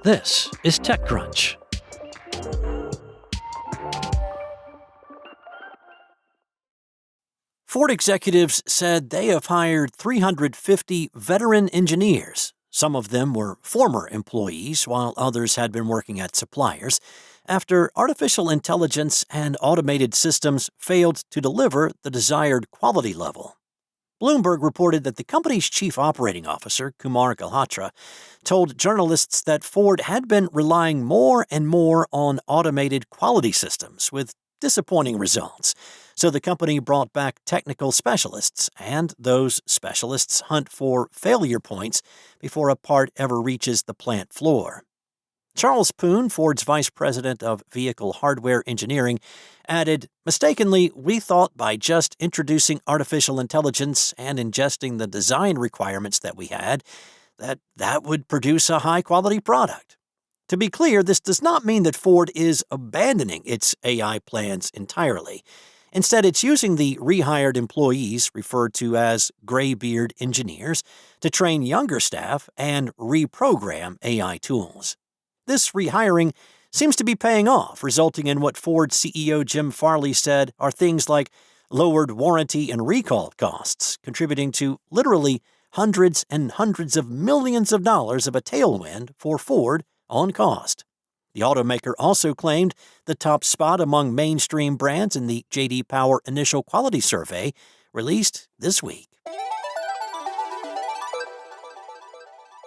This is TechCrunch. Ford executives said they have hired 350 veteran engineers. Some of them were former employees, while others had been working at suppliers, after artificial intelligence and automated systems failed to deliver the desired quality level. Bloomberg reported that the company's chief operating officer, Kumar Galhotra, told journalists that Ford had been relying more and more on automated quality systems with disappointing results. So the company brought back technical specialists, and those specialists hunt for failure points before a part ever reaches the plant floor. Charles Poon, Ford's vice president of vehicle hardware engineering, added, "Mistakenly, we thought by just introducing artificial intelligence and ingesting the design requirements that we had, that would produce a high-quality product." To be clear, this does not mean that Ford is abandoning its AI plans entirely. Instead, it's using the rehired employees, referred to as graybeard engineers, to train younger staff and reprogram AI tools. This rehiring seems to be paying off, resulting in what Ford CEO Jim Farley said are things like lowered warranty and recall costs, contributing to literally hundreds and hundreds of millions of dollars of a tailwind for Ford on cost. The automaker also claimed the top spot among mainstream brands in the J.D. Power Initial Quality Survey released this week.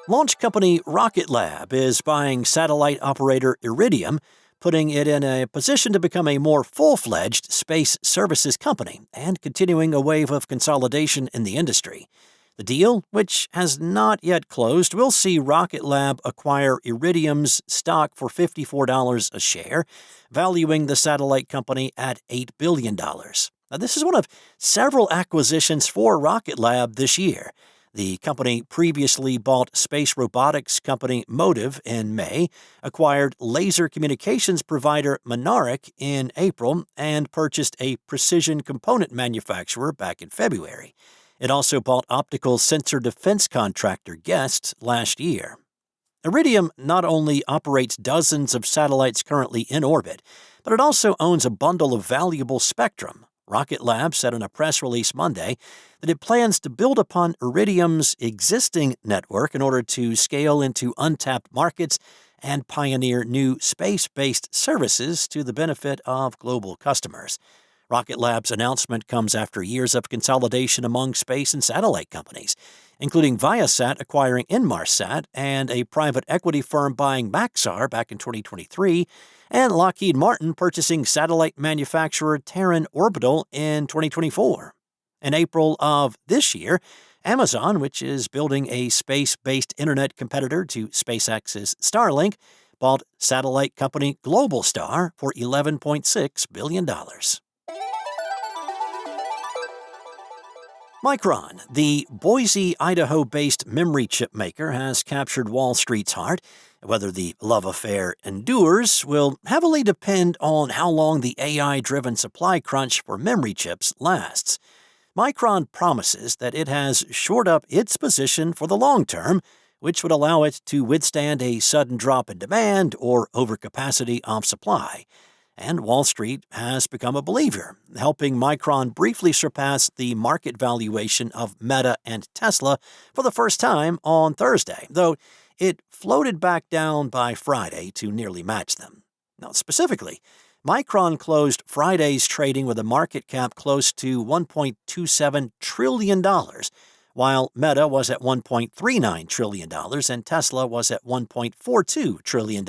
Launch company Rocket Lab is buying satellite operator Iridium, putting it in a position to become a more full-fledged space services company and continuing a wave of consolidation in the industry. The deal, which has not yet closed, will see Rocket Lab acquire Iridium's stock for $54 a share, valuing the satellite company at $8 billion. Now, this is one of several acquisitions for Rocket Lab this year. The company previously bought space robotics company Motive in May, acquired laser communications provider Mynaric in April, and purchased a precision component manufacturer back in February. It also bought optical sensor defense contractor Guest last year. Iridium not only operates dozens of satellites currently in orbit, but it also owns a bundle of valuable spectrum. Rocket Lab said in a press release Monday that it plans to build upon Iridium's existing network in order to scale into untapped markets and pioneer new space-based services to the benefit of global customers. Rocket Lab's announcement comes after years of consolidation among space and satellite companies, including Viasat acquiring Inmarsat and a private equity firm buying Maxar back in 2023, and Lockheed Martin purchasing satellite manufacturer Terran Orbital in 2024. In April of this year, Amazon, which is building a space-based internet competitor to SpaceX's Starlink, bought satellite company Globalstar for $11.6 billion. Micron, the Boise, Idaho-based memory chip maker, has captured Wall Street's heart. Whether the love affair endures will heavily depend on how long the AI-driven supply crunch for memory chips lasts. Micron promises that it has shored up its position for the long term, which would allow it to withstand a sudden drop in demand or overcapacity of supply. And Wall Street has become a believer, helping Micron briefly surpass the market valuation of Meta and Tesla for the first time on Thursday, though it floated back down by Friday to nearly match them. Now, specifically, Micron closed Friday's trading with a market cap close to $1.27 trillion, while Meta was at $1.39 trillion and Tesla was at $1.42 trillion.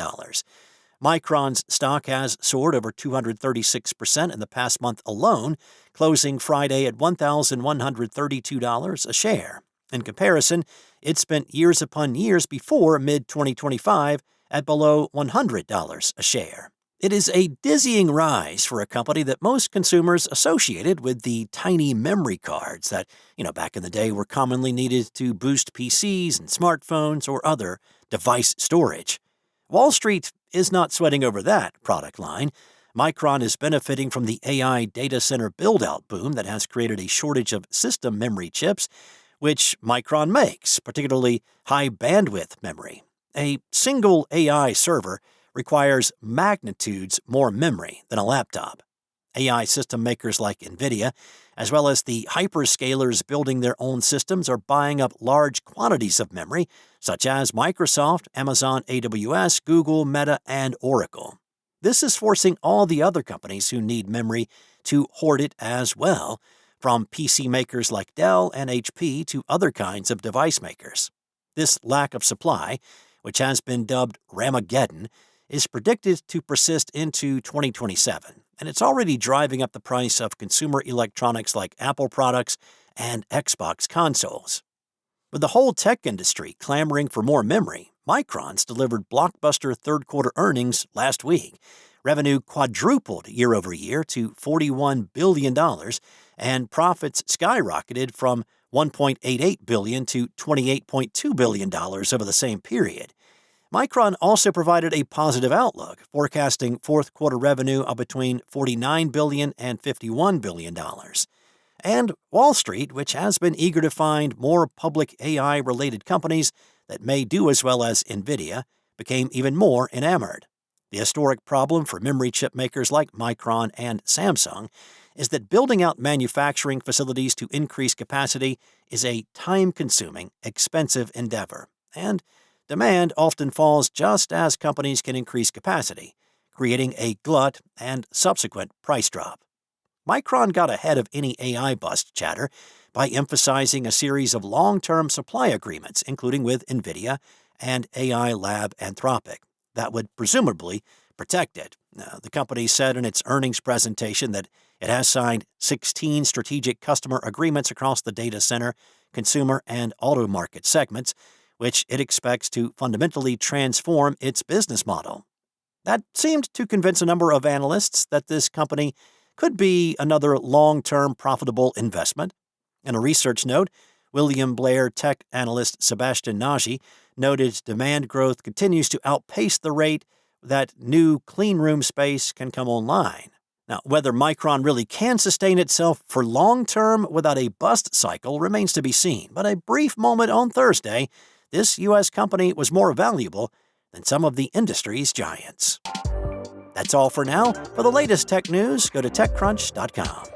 Micron's stock has soared over 236% in the past month alone, closing Friday at $1,132 a share. In comparison, it spent years upon years before mid-2025 at below $100 a share. It is a dizzying rise for a company that most consumers associated with the tiny memory cards that, back in the day were commonly needed to boost PCs and smartphones or other device storage. Wall Street is not sweating over that product line. Micron is benefiting from the AI data center build-out boom that has created a shortage of system memory chips, which Micron makes, particularly high-bandwidth memory. A single AI server requires magnitudes more memory than a laptop. AI system makers like Nvidia, as well as the hyperscalers building their own systems, are buying up large quantities of memory, such as Microsoft, Amazon AWS, Google, Meta, and Oracle. This is forcing all the other companies who need memory to hoard it as well, from PC makers like Dell and HP to other kinds of device makers. This lack of supply, which has been dubbed Ramageddon, is predicted to persist into 2027, and it's already driving up the price of consumer electronics like Apple products and Xbox consoles. With the whole tech industry clamoring for more memory, Micron's delivered blockbuster third-quarter earnings last week. Revenue quadrupled year over year to $41 billion, and profits skyrocketed from $1.88 billion to $28.2 billion over the same period. Micron also provided a positive outlook, forecasting fourth-quarter revenue of between $49 billion and $51 billion. And Wall Street, which has been eager to find more public AI-related companies that may do as well as Nvidia, became even more enamored. The historic problem for memory chip makers like Micron and Samsung is that building out manufacturing facilities to increase capacity is a time-consuming, expensive endeavor, and demand often falls just as companies can increase capacity, creating a glut and subsequent price drop. Micron got ahead of any AI bust chatter by emphasizing a series of long-term supply agreements, including with Nvidia and AI lab Anthropic, that would presumably protect it. The company said in its earnings presentation that it has signed 16 strategic customer agreements across the data center, consumer, and auto market segments, which it expects to fundamentally transform its business model. That seemed to convince a number of analysts that this company could be another long-term profitable investment. In a research note, William Blair tech analyst Sebastian Nagy noted demand growth continues to outpace the rate that new clean room space can come online. Now, whether Micron really can sustain itself for long-term without a bust cycle remains to be seen, but a brief moment on Thursday, this U.S. company was more valuable than some of the industry's giants. That's all for now. For the latest tech news, go to TechCrunch.com.